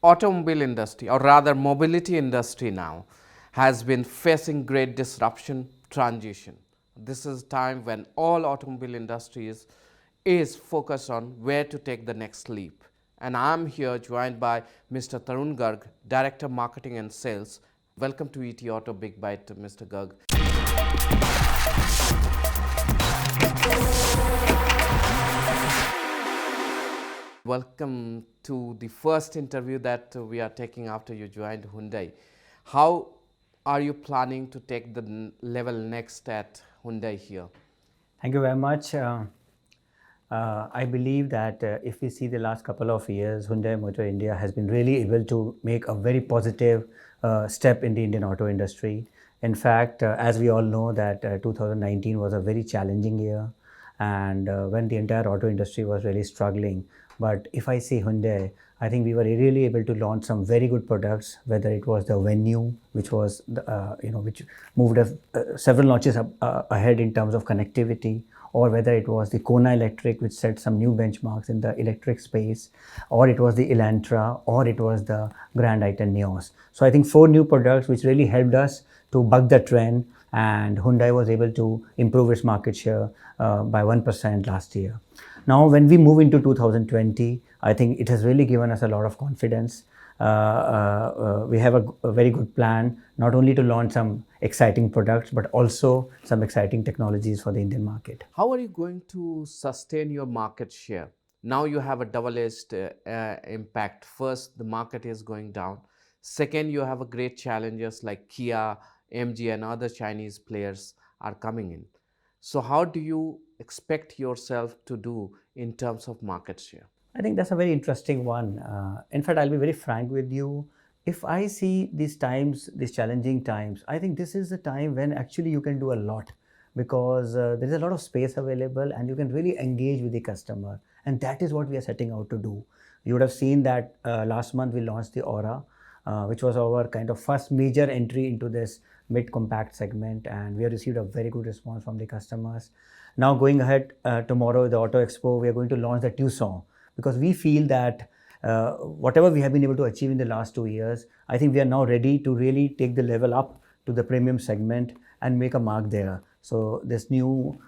automobile industry, or rather mobility industry now, has been facing great disruption, transition. This is time when all automobile industries is focused on where to take the next leap. And I'm here joined by Mr. Tarun Garg, Director Marketing and Sales. Welcome to ETAuto BigByte, Mr. Garg. Welcome to the first interview that we are taking after you joined Hyundai. How are you planning to take the level next at Hyundai here? Thank you very much. I believe that if we see the last couple of years, Hyundai Motor India has been really able to make a very positive step in the Indian auto industry. In fact, as we all know that 2019 was a very challenging year, and when the entire auto industry was really struggling. But if I say Hyundai, I think we were really able to launch some very good products, whether it was the Venue, which was which moved several notches ahead in terms of connectivity, or whether it was the Kona Electric, which set some new benchmarks in the electric space, or it was the Elantra, or it was the Grand i10 Neos. So I think 4 new products which really helped us to buck the trend, and Hyundai was able to improve its market share by 1% last year. Now, when we move into 2020, I think it has really given us a lot of confidence. We have a very good plan, not only to launch some exciting products, but also some exciting technologies for the Indian market. How are you going to sustain your market share? Now you have a double-edged impact. First, the market is going down. Second, you have a great challenges like Kia, MG, and other Chinese players are coming in. So how do you expect yourself to do in terms of market share? I think that's a very interesting one. In fact, I'll be very frank with you. If I see these times, these challenging times, I think this is a time when actually you can do a lot, because there is a lot of space available and you can really engage with the customer. And that is what we are setting out to do. You would have seen that last month we launched the Aura, which was our kind of first major entry into this mid-compact segment, and we have received a very good response from the customers. Now going ahead, tomorrow, the Auto Expo, we are going to launch the Tucson, because we feel that whatever we have been able to achieve in the last 2 years, I think we are now ready to really take the level up to the premium segment and make a mark there. So this new,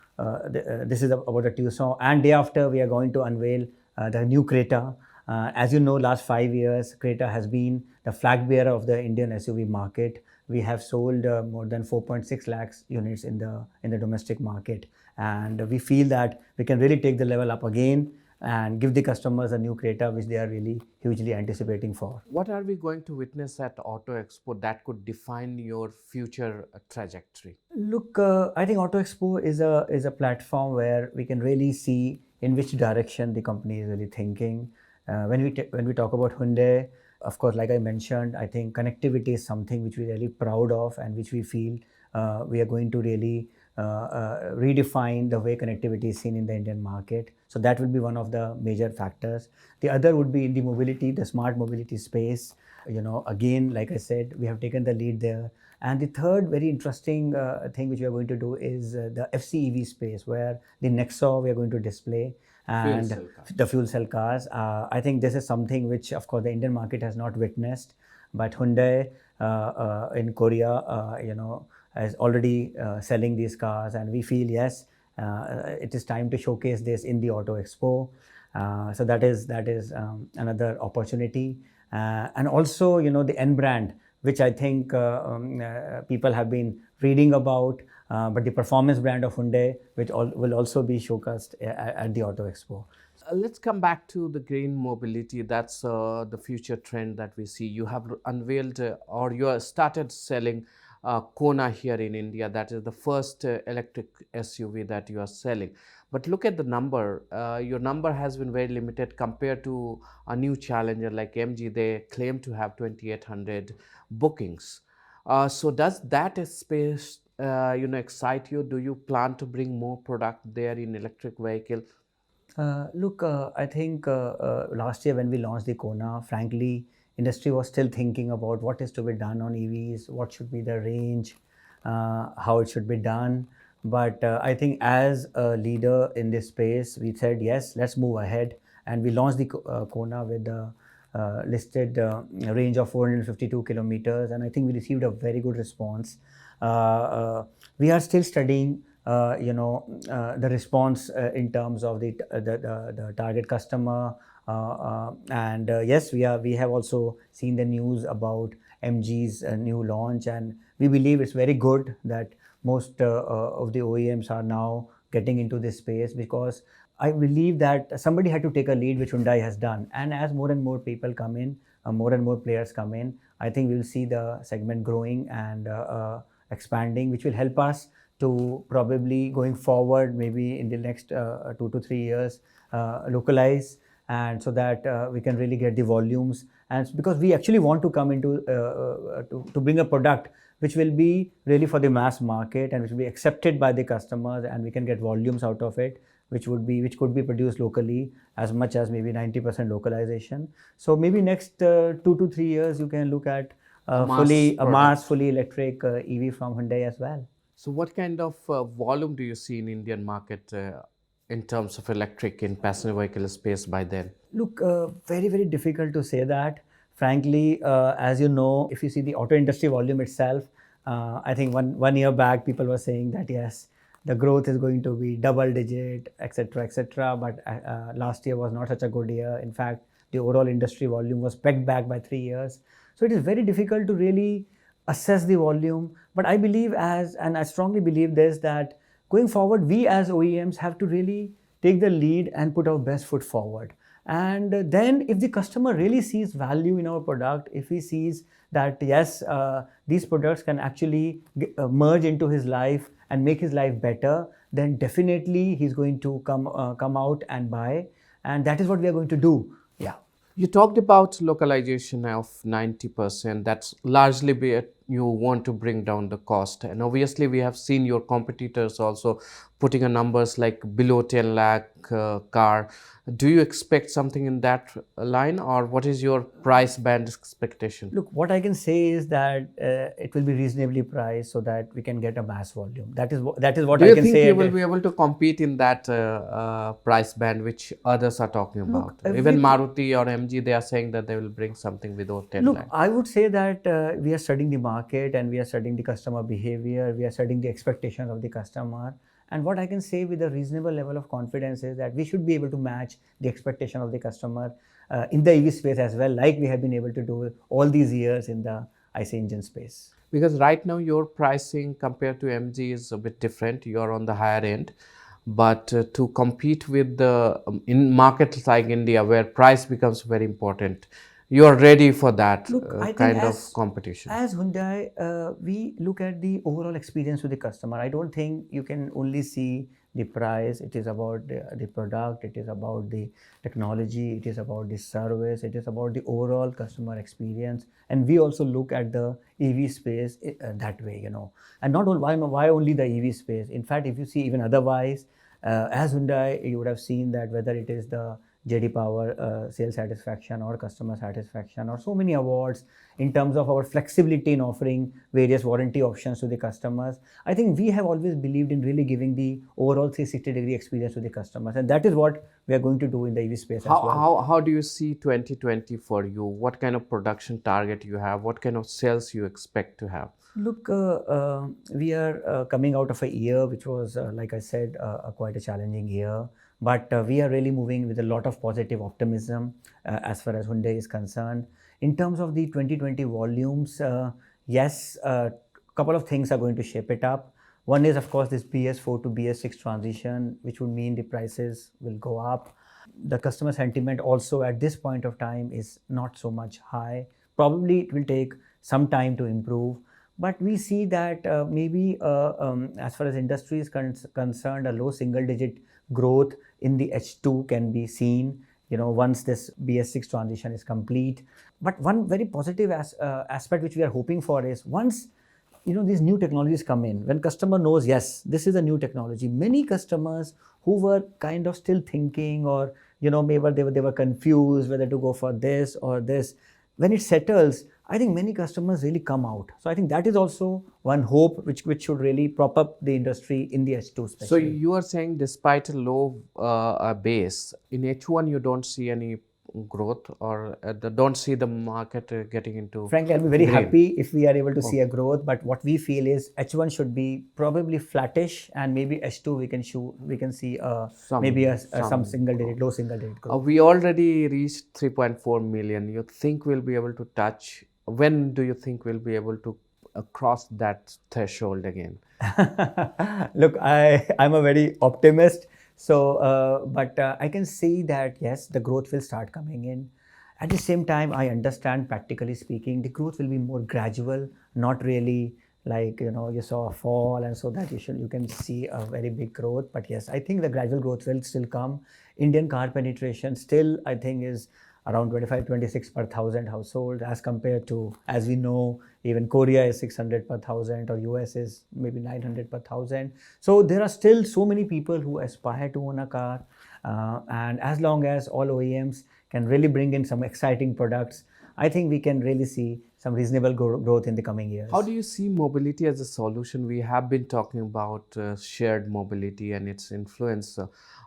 this is about the Tucson, and day after we are going to unveil the new Creta. As you know, last 5 years, Creta has been the flag bearer of the Indian SUV market. We have sold more than 4.6 lakhs units in the domestic market, and we feel that we can really take the level up again and give the customers a new Creta which they are really hugely anticipating for. What are we going to witness at Auto Expo that could define your future trajectory? Look, I think Auto Expo is a platform where we can really see in which direction the company is really thinking. When we talk about Hyundai, of course, like I mentioned, I think connectivity is something which we're really proud of, and which we feel we are going to really redefine the way connectivity is seen in the Indian market. So that will be one of the major factors. The other would be in the mobility, the smart mobility space. Again, like I said, we have taken the lead there. And the third very interesting thing which we are going to do is the FCEV space, where the Nexo we are going to display, and the fuel cell cars. I think this is something which, of course, the Indian market has not witnessed, but Hyundai in Korea, is already selling these cars, and we feel yes, it is time to showcase this in the Auto Expo. So that is another opportunity, and also the N brand, which I think people have been reading about, but the performance brand of Hyundai, which will also be showcased at the Auto Expo. Let's come back to the green mobility. That's the future trend that we see. You have unveiled or you have started selling Kona here in India. That is the first electric SUV that you are selling. But look at the number. Your number has been very limited compared to a new challenger like MG. They claim to have 2,800 bookings. So does that space excite you? Do you plan to bring more product there in electric vehicle? Look, I think last year when we launched the Kona, frankly, industry was still thinking about what is to be done on EVs, what should be the range, how it should be done. But I think as a leader in this space, we said, yes, let's move ahead. And we launched the Kona with the listed a range of 452 kilometers, and I think we received a very good response. We are still studying, the response in terms of the target customer, and yes, we have also seen the news about MG's new launch, and we believe it's very good that most of the OEMs are now getting into this space, because I believe that somebody had to take a lead, which Hyundai has done. And as more and more people come in, more and more players come in, I think we'll see the segment growing and expanding, which will help us to probably going forward, maybe in the next 2 to 3 years, localize, and so that we can really get the volumes. And because we actually want to come into to bring a product which will be really for the mass market and which will be accepted by the customers, and we can get volumes out of it, which could be produced locally, as much as maybe 90% localization. So maybe next 2 to 3 years you can look at a mass fully electric EV from Hyundai as well. So what kind of volume do you see in Indian market in terms of electric in passenger vehicle space by then? Look, very, very difficult to say that. Frankly, as you know, if you see the auto industry volume itself, I think one year back people were saying that yes, the growth is going to be double digit, etc., etc. But last year was not such a good year. In fact, the overall industry volume was pegged back by 3 years. So it is very difficult to really assess the volume. But I believe and I strongly believe this, that going forward, we as OEMs have to really take the lead and put our best foot forward. And then if the customer really sees value in our product, if he sees that yes, these products can actually merge into his life and make his life better, then definitely he's going to come out and buy. And that is what we are going to do. Yeah. You talked about localization of 90%. That's largely you want to bring down the cost. And obviously, we have seen your competitors also putting a numbers like below 10 lakh car. Do you expect something in that line, or what is your price band expectation? Look, what I can say is that it will be reasonably priced so that we can get a mass volume. That is what I can say. Do you think you will be able to compete in that price band which others are talking about? Look, even Maruti or MG, they are saying that they will bring something below 10 Look, lakh. I would say that we are studying the market and we are studying the customer behavior. We are studying the expectations of the customer. And what I can say with a reasonable level of confidence is that we should be able to match the expectation of the customer in the EV space as well, like we have been able to do all these years in the IC engine space. Because right now your pricing compared to MG is a bit different. You are on the higher end. But to compete with in markets like India, where price becomes very important, you are ready for that kind of competition. As Hyundai, we look at the overall experience with the customer. I don't think you can only see the price. It is about the product, it is about the technology, it is about the service, it is about the overall customer experience. And we also look at the EV space that way, And not only, why only the EV space? In fact, if you see even otherwise, as Hyundai, you would have seen that whether it is the JD Power sales satisfaction or customer satisfaction, or so many awards in terms of our flexibility in offering various warranty options to the customers. I think we have always believed in really giving the overall 360-degree experience to the customers, and that is what we are going to do in the EV space as well. How do you see 2020 for you? What kind of production target you have? What kind of sales you expect to have? Look, we are coming out of a year which was, like I said, quite a challenging year. But we are really moving with a lot of positive optimism as far as Hyundai is concerned. In terms of the 2020 volumes, yes, a couple of things are going to shape it up. One is, of course, this BS4 to BS6 transition, which would mean the prices will go up. The customer sentiment also at this point of time is not so much high. Probably it will take some time to improve. But we see that maybe as far as industry is concerned, a low single-digit growth in the H2 can be seen, once this BS6 transition is complete. But one very positive aspect which we are hoping for is once, these new technologies come in, when customer knows, yes, this is a new technology, many customers who were kind of still thinking or, maybe they were confused whether to go for this or this, when it settles, I think many customers really come out. So I think that is also one hope which should really prop up the industry in the H2 especially. So you are saying despite a low base, in H1 you don't see any growth, or don't see the market getting into Frankly, I'll be very green? happy if we are able to see Oh, a growth. But what we feel is H1 should be probably flattish, and maybe H2 we can see maybe some some single digit, growth. low single digit growth. We already reached 3.4 million. You think we'll be able to touch? When do you think we'll be able to cross that threshold again? Look, I'm a very optimist. So, but I can see that yes, the growth will start coming in. At the same time, I understand, practically speaking, the growth will be more gradual, not really like you saw a fall, and so that you can see a very big growth. But yes, I think the gradual growth will still come. Indian car penetration still, I think, is around 25, 26 per thousand households, as compared to, as we know, even Korea is 600 per thousand, or US is maybe 900 per thousand. So there are still so many people who aspire to own a car. And as long as all OEMs can really bring in some exciting products, I think we can really see some reasonable growth in the coming years. How do you see mobility as a solution? We have been talking about shared mobility and its influence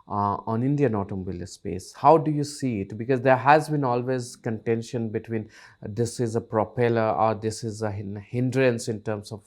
on Indian automobile space. How do you see it? Because there has been always contention between this is a propeller or this is a hindrance in terms of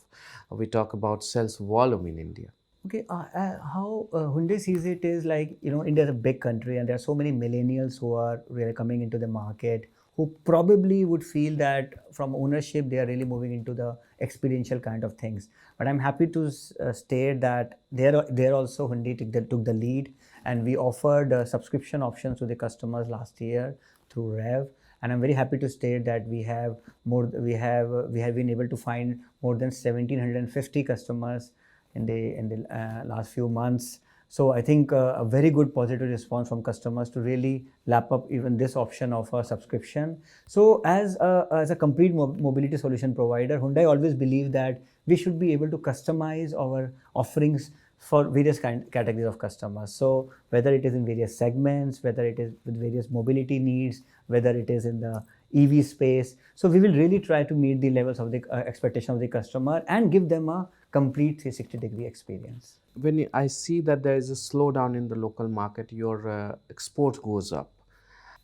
we talk about sales volume in India. Okay, how Hyundai sees it is like, India is a big country, and there are so many millennials who are really coming into the market, who probably would feel that from ownership, they are really moving into the experiential kind of things. But I'm happy to state that there also Hyundai took the lead, and we offered subscription options to the customers last year through Rev. And I'm very happy to state that we have been able to find more than 1,750 customers in the last few months. So I think a very good positive response from customers to really lap up even this option of a subscription. So as a complete mobility solution provider, Hyundai always believed that we should be able to customize our offerings for various categories of customers. So whether it is in various segments, whether it is with various mobility needs, whether it is in the EV space. So we will really try to meet the levels of the expectation of the customer and give them a complete 360-degree experience. When I see that there is a slowdown in the local market, your export goes up.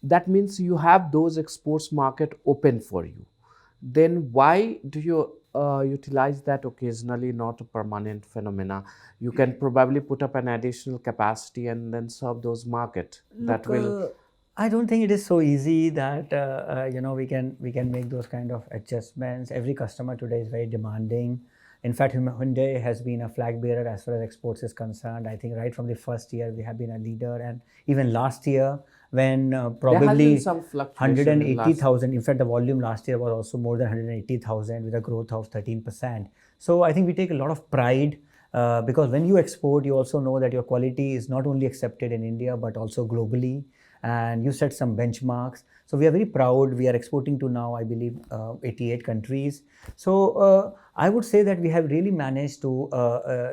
That means you have those exports market open for you. Then why do you utilize that occasionally, not a permanent phenomena? You can probably put up an additional capacity and then serve those market. That will. I don't think it is so easy that we can make those kind of adjustments. Every customer today is very demanding. In fact, Hyundai has been a flag bearer as far as exports is concerned. I think right from the first year we have been a leader, and even last year when probably 180,000. In fact, the volume last year was also more than 180,000 with a growth of 13%. So I think we take a lot of pride. Because when you export, you also know that your quality is not only accepted in India but also globally, and you set some benchmarks. So we are very proud. We are exporting to now, I believe, 88 countries. So I would say that we have really managed to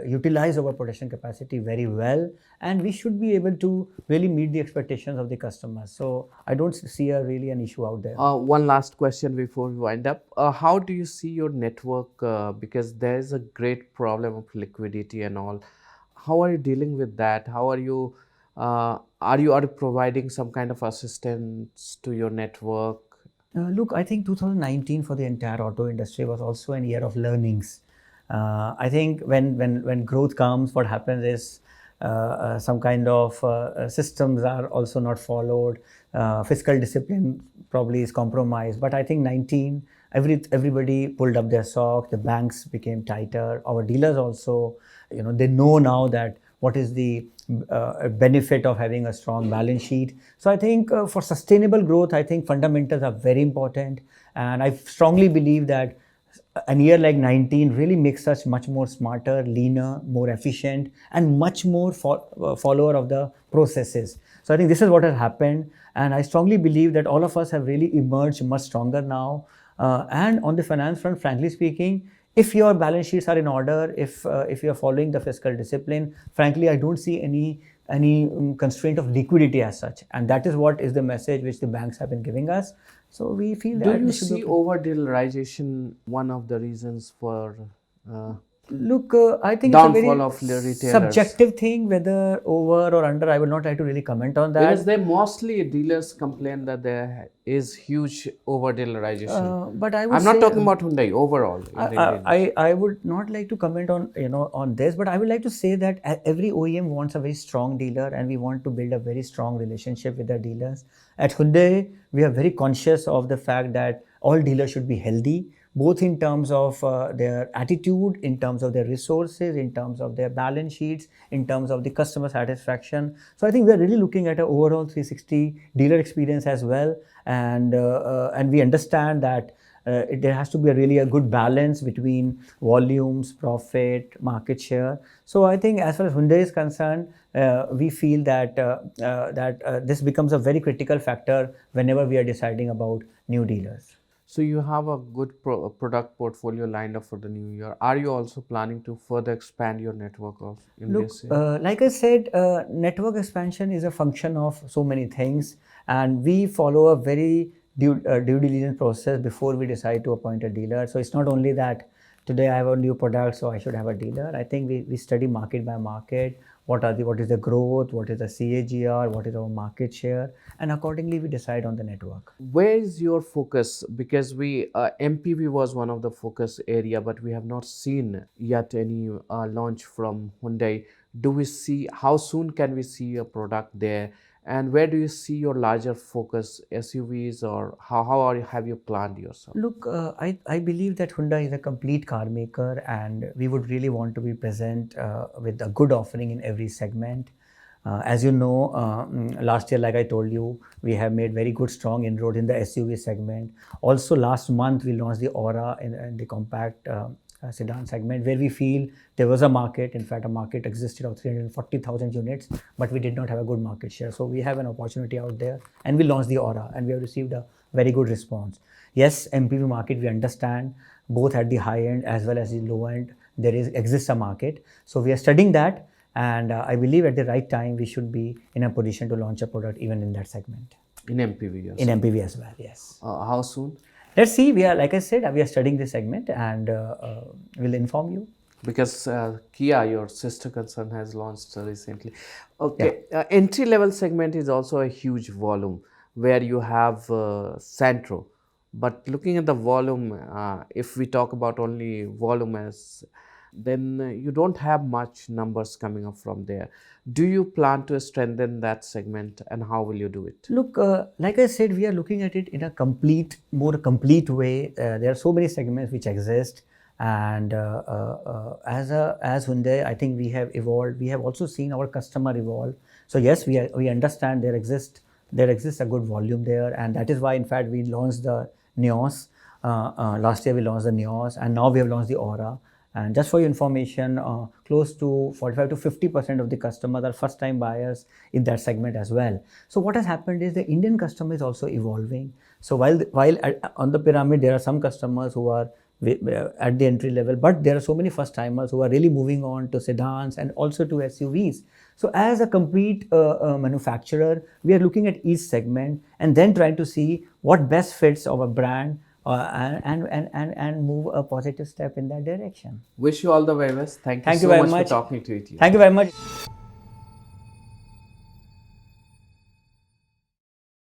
utilize our production capacity very well, and we should be able to really meet the expectations of the customers. So I don't see really an issue out there. One last question before we wind up. How do you see your network? Because there is a great problem of liquidity and all. How are you dealing with that? How are you? Are you providing some kind of assistance to your network? Look, I think 2019 for the entire auto industry was also an year of learnings. I think when growth comes, what happens is some kind of systems are also not followed. Fiscal discipline probably is compromised. But I think 19, everybody pulled up their socks. The banks became tighter. Our dealers also, they know now that what is the benefit of having a strong balance sheet. So I think for sustainable growth, I think fundamentals are very important. And I strongly believe that a year like 19 really makes us much more smarter, leaner, more efficient, and much more follower of the processes. So I think this is what has happened. And I strongly believe that all of us have really emerged much stronger now. And on the finance front, frankly speaking, if your balance sheets are in order, if you are following the fiscal discipline, frankly, I don't see any constraint of liquidity as such. And that is what is the message which the banks have been giving us. So we feel that. Do you see over-dollarization one of the reasons for Look, I think it's a Downfall very of the retailers. subjective thing, whether over or under. I would not like to really comment on that. Because they mostly dealers complain that there is huge over dealerization. But I would I'm not say, talking about Hyundai overall. In the Indian industry. I would not like to comment on on this, but I would like to say that every OEM wants a very strong dealer, and we want to build a very strong relationship with their dealers. At Hyundai, we are very conscious of the fact that all dealers should be healthy, both in terms of their attitude, in terms of their resources, in terms of their balance sheets, in terms of the customer satisfaction. So I think we are really looking at an overall 360 dealer experience as well, and we understand that there has to be a good balance between volumes, profit, market share. So I think as far as Hyundai is concerned, we feel that this becomes a very critical factor whenever we are deciding about new dealers. So you have a good product portfolio lined up for the new year. Are you also planning to further expand your network of in Look, this year? like I said, network expansion is a function of so many things, and we follow a very due diligence process before we decide to appoint a dealer. So it's not only that today I have a new product, so I should have a dealer. I think we study market by market. What is the growth? What is the CAGR? What is our market share? And accordingly, we decide on the network. Where is your focus? Because we MPV was one of the focus area, but we have not seen yet any launch from Hyundai. Do we see how soon can we see a product there? And where do you see your larger focus, SUVs, or have you planned yourself? Look, I believe that Hyundai is a complete car maker, and we would really want to be present with a good offering in every segment. As you know, last year, like I told you, we have made very good, strong inroads in the SUV segment. Also, last month, we launched the Aura in the compact sedan segment, where we feel there was a market. In fact, a market existed of 340,000 units, but we did not have a good market share. So we have an opportunity out there, and we launched the Aura, and we have received a very good response. Yes, MPV market, we understand, both at the high end as well as the low end, exists a market. So we are studying that, and I believe at the right time, we should be in a position to launch a product even in that segment. In MPV, yes. In MPV as well, yes. How soon? Let's see. Like I said, we are studying this segment, and we'll inform you. Because Kia, your sister concern, has launched recently. Okay, entry level segment is also a huge volume where you have Santro. But looking at the volume, if we talk about only volume then you don't have much numbers coming up from there. Do you plan to strengthen that segment, and how will you do it? Look, like I said, we are looking at it in a more complete way. There are so many segments which exist, and as Hyundai, I think we have evolved. We have also seen our customer evolve. So yes, we understand there exists a good volume there, and that is why, in fact, we launched the Nios. Last year we launched the Nios, and now we have launched the Aura. And just for your information, close to 45 to 50% of the customers are first-time buyers in that segment as well. So what has happened is the Indian customer is also evolving. So while on the pyramid, there are some customers who are at the entry level, but there are so many first-timers who are really moving on to sedans and also to SUVs. So as a complete manufacturer, we are looking at each segment and then trying to see what best fits our brand, and move a positive step in that direction. Wish you all the very best. Thank you so very much much for talking to you. Thank you very much.